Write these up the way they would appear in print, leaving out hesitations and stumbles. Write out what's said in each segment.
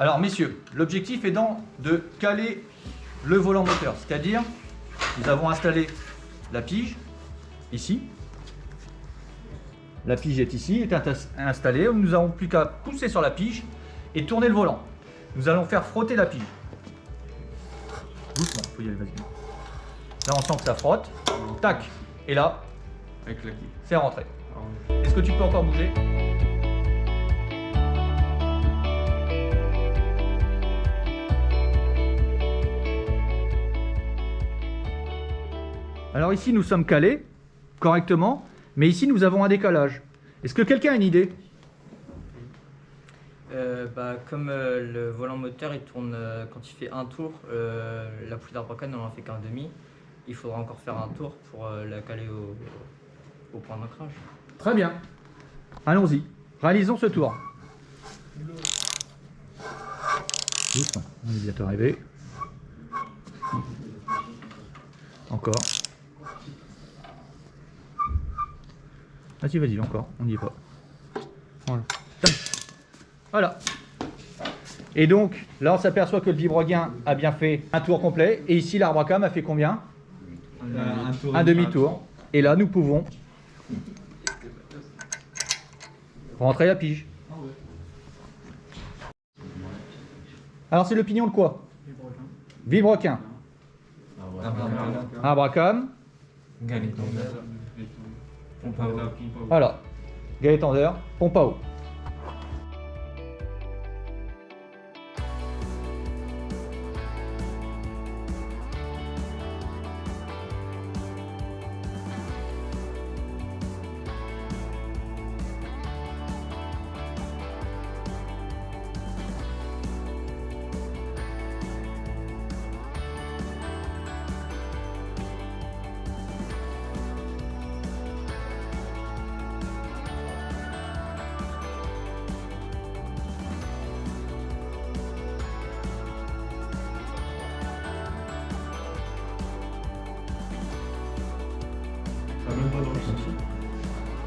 Alors messieurs, l'objectif est de caler le volant moteur, c'est-à-dire nous avons installé la pige ici. La pige est ici, est installée. Nous n'avons plus qu'à pousser sur la pige et tourner le volant. Nous allons faire frotter la pige. Doucement, faut y aller, vas-y. Là on sent que ça frotte. Tac. Et là, c'est rentré. Est-ce que tu peux encore bouger ? Alors ici nous sommes calés correctement, mais ici nous avons un décalage. Est-ce que quelqu'un a une idée ? Comme le volant moteur il tourne quand il fait un tour, la poulie d'Arbacane n'en fait qu'un demi. Il faudra encore faire un tour pour la caler au point d'ancrage. Très bien. Allons-y. Réalisons ce tour. Doucement, on est bientôt arrivé. Encore. Vas-y, vas-y, encore, on n'y est pas. Voilà. Voilà. Et donc, là, on s'aperçoit que le vibrogain a bien fait un tour complet. Et ici, l'Arbacam a fait combien ? Un demi-tour. Et là, nous pouvons rentrer la pige. Alors, c'est le pignon de quoi ? Vibroquin. Arbacam. Voilà. Galet tendeur, pompe à eau.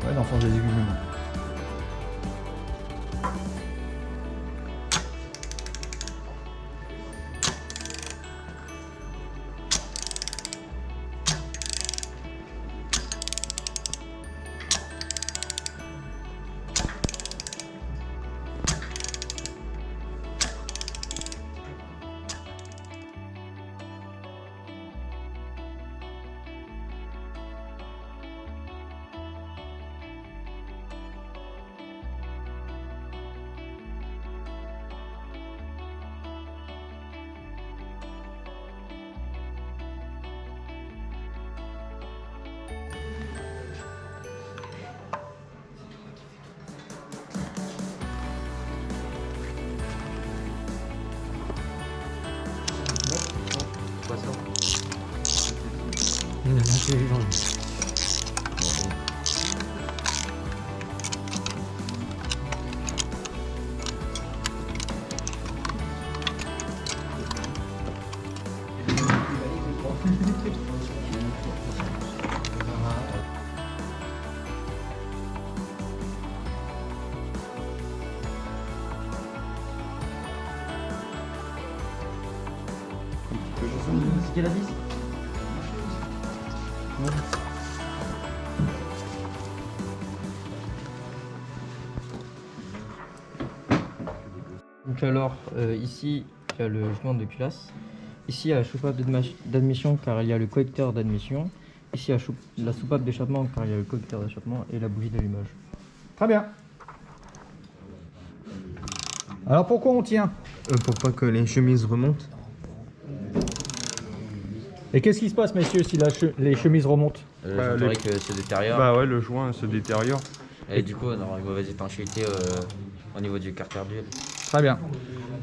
Ouais, l'enfant des aiguilles. C'est quelle vis ? Donc alors ici il y a le joint de culasse. Ici il y a la soupape d'admission car il y a le collecteur d'admission. Ici il y a la soupape d'échappement car il y a le collecteur d'échappement et la bougie d'allumage. Très bien. Alors pourquoi on tient ? Pour pas que les chemises remontent. Et qu'est-ce qui se passe, messieurs, si les chemises remontent ? Le torique se détériore. Bah ouais, le joint se détériore. Et du coup, on aura une mauvaise étanchéité au niveau du carter d'huile. Très bien.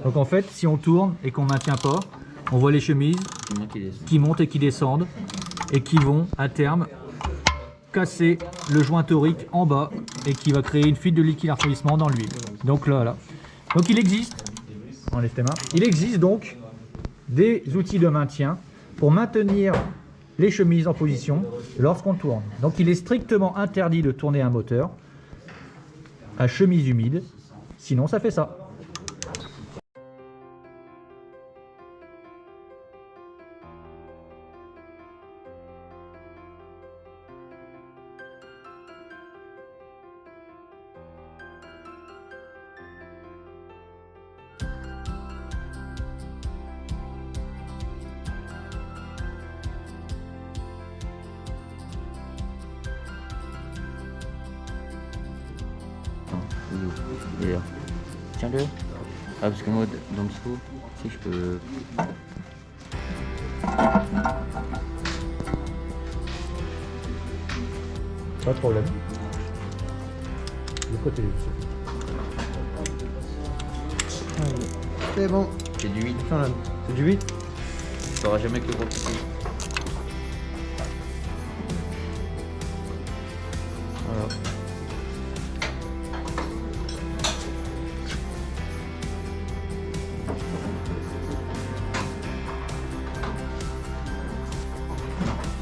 Donc en fait, si on tourne et qu'on ne maintient pas, on voit les chemises qui montent et qui descendent et qui vont à terme casser le joint torique en bas et qui va créer une fuite de liquide refroidissement dans l'huile. Donc là. Donc il existe, enlève tes mains, il existe donc des outils de maintien pour maintenir les chemises en position lorsqu'on tourne. Donc il est strictement interdit de tourner un moteur à chemise humide, sinon ça fait ça. Il est là. Tiens-le. Ah, parce que moi, dans le dessous, si je peux. Pas de problème. Le côté. C'est bon. C'est du 8. C'est du 8. Tu sauras jamais que le gros petit. Voilà.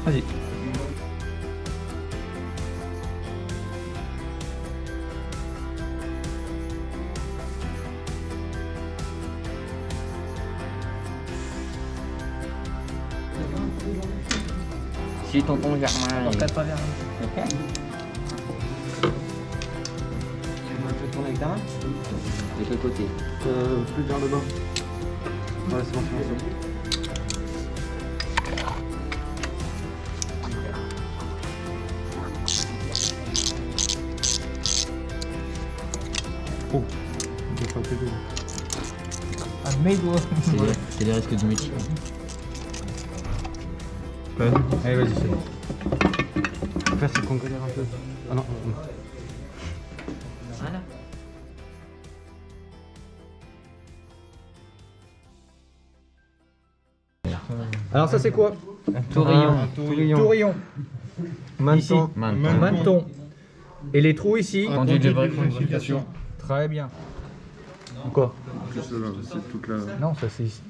Vas-y. Si tonton Germain. Regarde pas vers là. Ok. Tu peux tourner avec ta main? De quel côté? Plus vers le bas. Ouais, c'est bon, c'est bon. Oh, il faut pas que deux. Un mégot. C'est les risques du métier. Allez, vas-y, c'est bon. Le faire, c'est qu'on galère un peu. Ah non. Voilà. Alors ça c'est quoi? Tourillon. Tourillon. Ici. Menton. Menton. Et les trous ici? Conduit de vérification. Très bien. Quoi? C'est toute la. Non, ça c'est ici.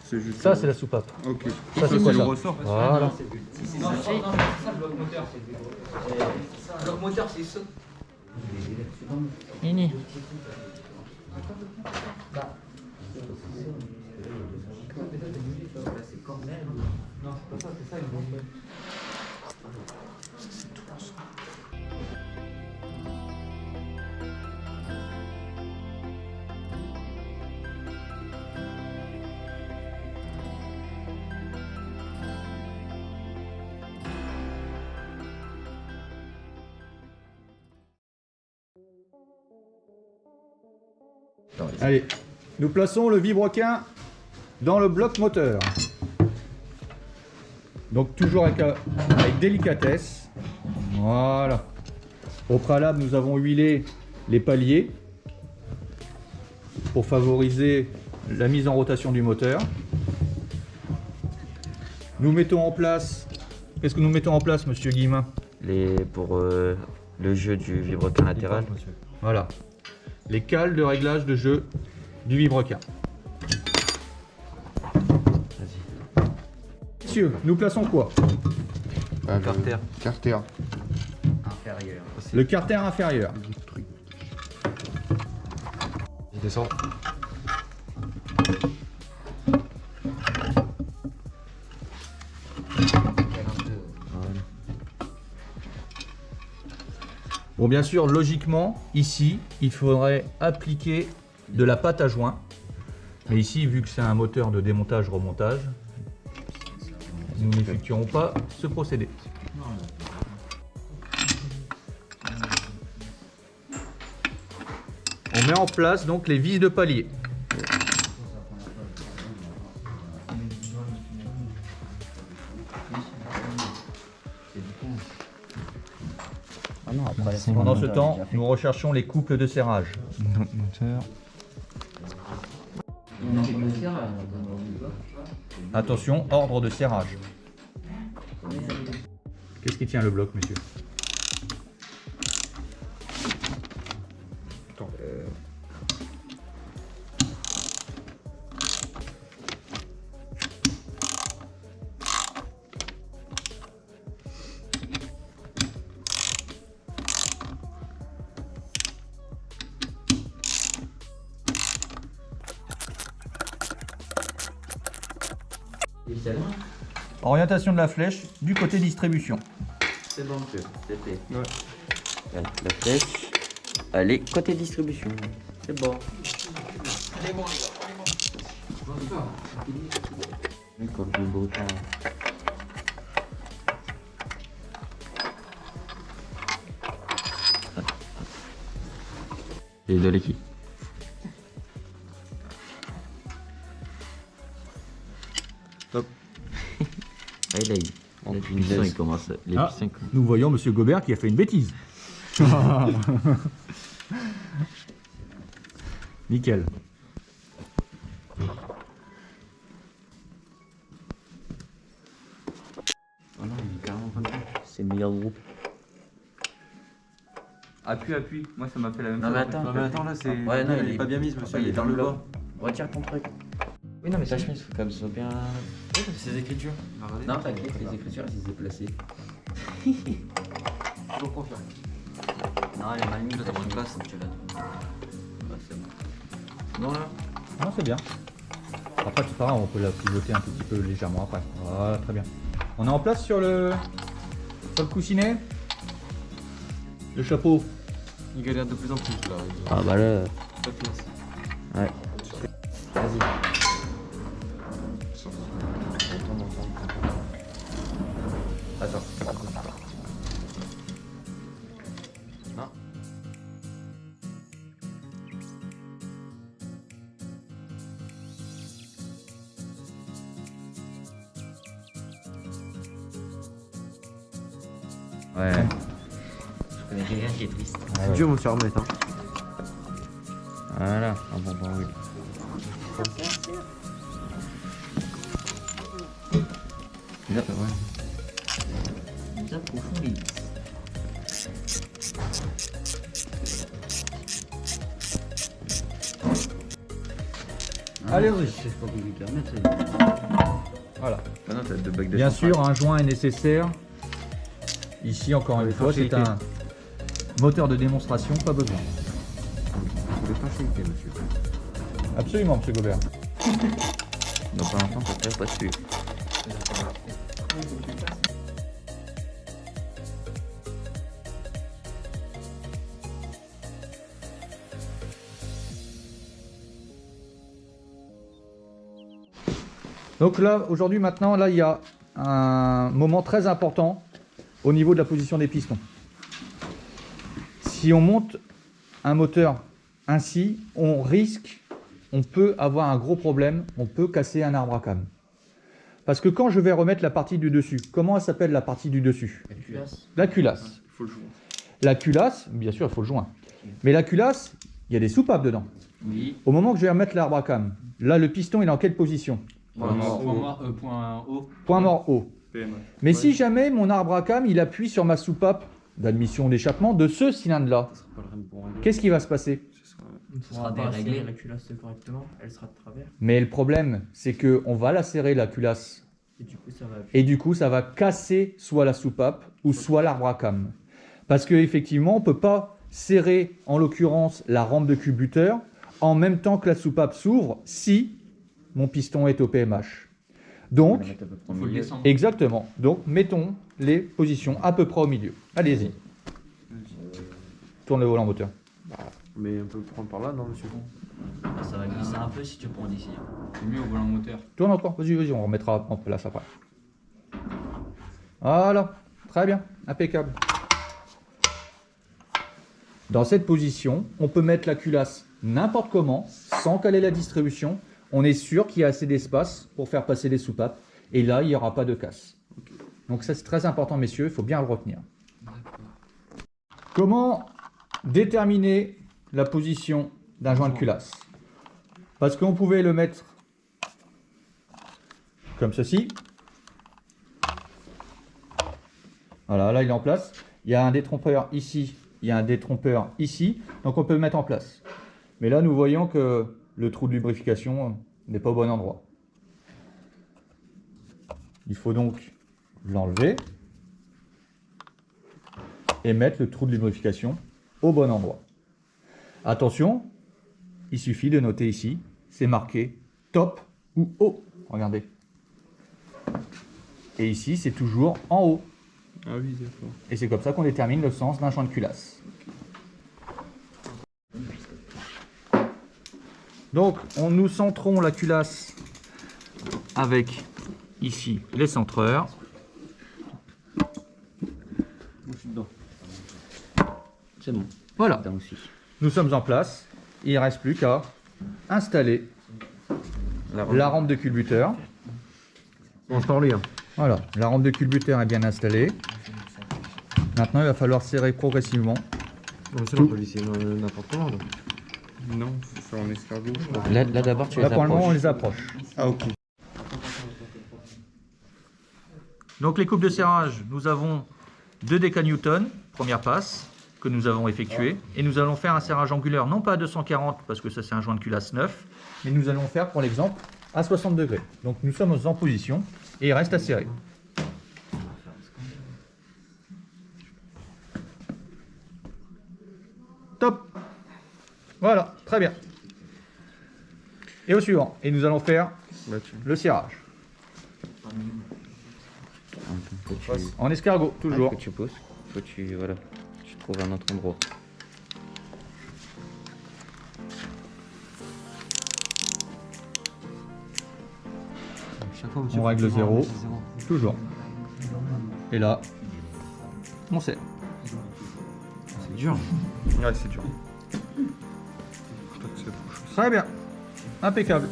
C'est juste. Ça c'est la soupape. Ok. Ça c'est quoi le ça? ressort. Voilà. Le bloc moteur, c'est ça. Nini. Allez, nous plaçons le vilebrequin dans le bloc moteur. Donc toujours avec délicatesse. Voilà. Au préalable, nous avons huilé les paliers pour favoriser la mise en rotation du moteur. Nous mettons en place... Qu'est-ce que nous mettons en place, monsieur Guillemin? Pour le jeu du vilebrequin latéral. Voilà. Les cales de réglage de jeu du vilebrequin. Vas-y. Messieurs, nous plaçons quoi? Carter. Carter. Inférieur. Le carter inférieur. Je descends. Bon, bien sûr, logiquement, ici, il faudrait appliquer de la pâte à joint. Mais ici, vu que c'est un moteur de démontage-remontage, nous n'effectuerons pas ce procédé. On met en place donc les vis de palier. Ah non, après, Pendant ce temps, nous recherchons les couples de serrage. Moteur. Attention, ordre de serrage. Qu'est-ce qui tient le bloc, monsieur? Orientation de la flèche du côté distribution. C'est bon, monsieur. C'est fait. Ouais. La flèche. Allez, côté distribution. C'est bon. Comme le beau temps. Et de l'équipe. Top. Ah, là, les pistons, ils commencent. Les Ah. pistons, ils commencent. Nous voyons Monsieur Gobert qui a fait une bêtise. Nickel. Oh non, il est carrément pas bien. C'est le meilleur groupe. Appuie. Moi, ça m'a fait la même Non, chose. mais attends. Non, mais attends, là, c'est. Ouais, non, il est pas bien mis, monsieur. Il est vers le bas. Retire ton truc. Oui, non, mais ta chemise, faut qu'elle soit bien. Oui, c'est ses écritures. Regardez. Non, t'inquiète, les écritures, elles étaient placées. Toujours confiant. Non, elle est mal mise. T'as bonne place. Tu l'as. Ouais, c'est bon. Non, là. Non, c'est bien. Après, c'est pas grave, on peut la pivoter un tout petit peu légèrement après. Voilà, très bien. On est en place sur le coussinet. Le chapeau. Il galère de plus en plus, là. Ah, bah là. Pas finesse. Ouais. Vas-y. Attends. Non. Ouais. Je connais quelqu'un qui est triste. Ah ouais. Dieu, mon cher remettre. Hein. Voilà. Ah bon, bon, oui. Bien, ouais. Bien profond, les. Allez-y. C'est pas compliqué à mettre. Voilà. Ah non, t'as deux bacs de Bien centrale. sûr, un joint est nécessaire. Ici, encore une fois, c'est un moteur de démonstration, pas besoin. Vous pouvez pas faciliter, monsieur. Absolument, Monsieur Gobert. Dans pas longtemps, ça tire pas dessus. Donc là, aujourd'hui, maintenant, là, il y a un moment très important au niveau de la position des pistons. Si on monte un moteur ainsi, on peut avoir un gros problème, on peut casser un arbre à cames. Parce que quand je vais remettre la partie du dessus, comment elle s'appelle la partie du dessus? La culasse. La culasse. Il faut le jouer. La culasse, bien sûr, il faut le joint. Mais la culasse, il y a des soupapes dedans. Oui. Au moment que je vais remettre l'arbre à cames, là, le piston, il est en quelle position? Point haut. Point mort haut. PM. Mais si jamais mon arbre à cames, il appuie sur ma soupape d'admission d'échappement de ce cylindre-là, Ça sera pas le rêve pour régler. qu'est-ce qui va se passer? Ce sera- Ce sera déréglé. La culasse correctement, elle sera de travers. Mais le problème, c'est qu'on va la serrer, la culasse, Et du coup, ça va. et du coup, ça va casser soit la soupape ou soit l'arbre à cames. Parce qu'effectivement, on ne peut pas serrer, en l'occurrence, la rampe de cubuteur en même temps que la soupape s'ouvre si mon piston est au PMH. Donc, Faut le descendre. exactement. Donc, mettons les positions à peu près au milieu. Allez-y. Tourne le volant moteur. Mais on peut le prendre par là, non, monsieur? Ah, ça va glisser un peu si tu prends d'ici. C'est mieux au volant moteur. Tourne encore. Vas-y, on remettra en place après. Voilà. Très bien. Impeccable. Dans cette position, on peut mettre la culasse n'importe comment, sans caler la distribution. On est sûr qu'il y a assez d'espace pour faire passer les soupapes. Et là, il n'y aura pas de casse. Donc ça, c'est très important, messieurs. Il faut bien le retenir. Comment déterminer la position d'un joint de culasse? Parce qu'on pouvait le mettre comme ceci. Voilà, là, il est en place. Il y a un détrompeur ici. Il y a un détrompeur ici. Donc, on peut le mettre en place. Mais là, nous voyons que le trou de lubrification n'est pas au bon endroit. Il faut donc l'enlever et mettre le trou de lubrification au bon endroit. Attention, il suffit de noter ici, c'est marqué top ou haut. Regardez. Et ici, c'est toujours en haut. Ah oui, d'accord. Et c'est comme ça qu'on détermine le sens d'un joint de culasse. Donc, nous centrons la culasse avec ici les centreurs. Je suis dedans. C'est bon. Voilà. Dedans aussi. nous sommes en place. Il ne reste plus qu'à installer la rampe de culbuteur. On se parle, hein. Voilà, la rampe de culbuteur est bien installée. Maintenant, il va falloir serrer progressivement. Non, c'est on peut visser n'importe comment. Là. Non, faut faire en escargot. Là d'abord, tu les Là, pour le moment, on approches. les approche. Ah, ok. Donc, les coupes de serrage, nous avons 2 décanewtons, première passe, que nous avons effectuée. Et nous allons faire un serrage angulaire, non pas à 240, parce que ça, c'est un joint de culasse 9, mais nous allons faire, pour l'exemple, à 60 degrés. Donc, nous sommes en position et il reste à serrer. Top. Voilà, très bien. Et au suivant. Et nous allons faire le cirage. Faut que tu... En escargot, toujours. Faut que tu pousses. Faut que tu... Voilà. Tu trouves un autre endroit. Chaque fois, On règle 0. Toujours. Et là, on serre. C'est dur. Ouais, c'est dur. Faut pas que c'est trop chaud. Très bien. Impeccable.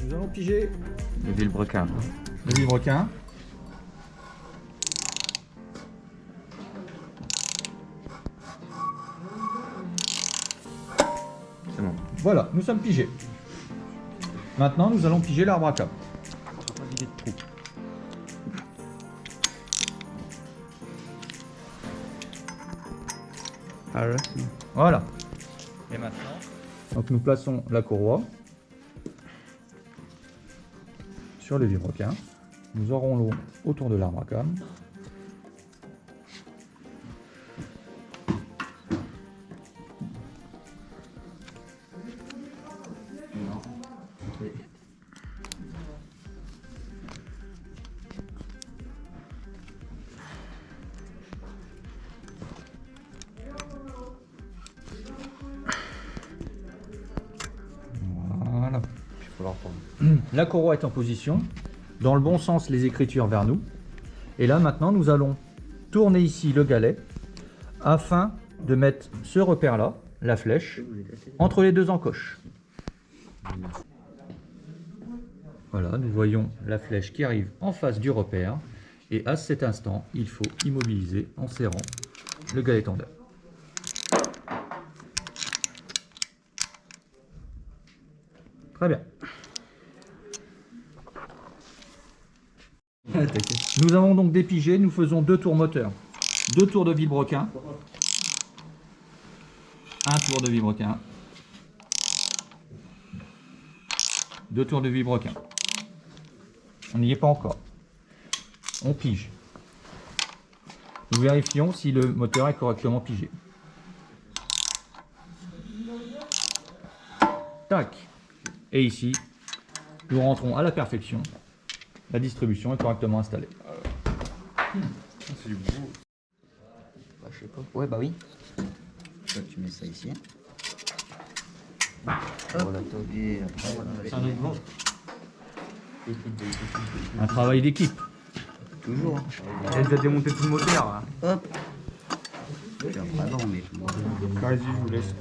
Nous allons piger Le vilebrequin. le vilebrequin. C'est bon. Voilà, nous sommes pigés. Maintenant, nous allons piger l'arbre à cap. Ah ouais. Voilà. Et maintenant, donc nous plaçons la courroie sur le vilebrequin. Nous enroulons autour de l'arbre à cam. Voilà. La courroie est en position. Dans le bon sens, les écritures vers nous. Et là, maintenant, nous allons tourner ici le galet afin de mettre ce repère-là, la flèche, entre les deux encoches. Voilà, nous voyons la flèche qui arrive en face du repère. Et à cet instant, il faut immobiliser en serrant le galet tendeur. Très bien. Nous avons donc dépigé, nous faisons 2 tours moteur. 2 tours de vilebrequin. 1 tour de vilebrequin. 2 tours de vilebrequin. On n'y est pas encore. On pige. Nous vérifions si le moteur est correctement pigé. Tac. Et ici, nous rentrons à la perfection. La distribution est correctement installée. C'est du beau. Bah, je sais pas. Ouais, bah oui. Toi, tu mets ça ici. Voilà, toi. Et après, voilà. Un travail d'équipe. Toujours. Hein. Elle a démonté tout le moteur. Hein. Hop. Puis après, non, mais... Vas-y, je vous laisse.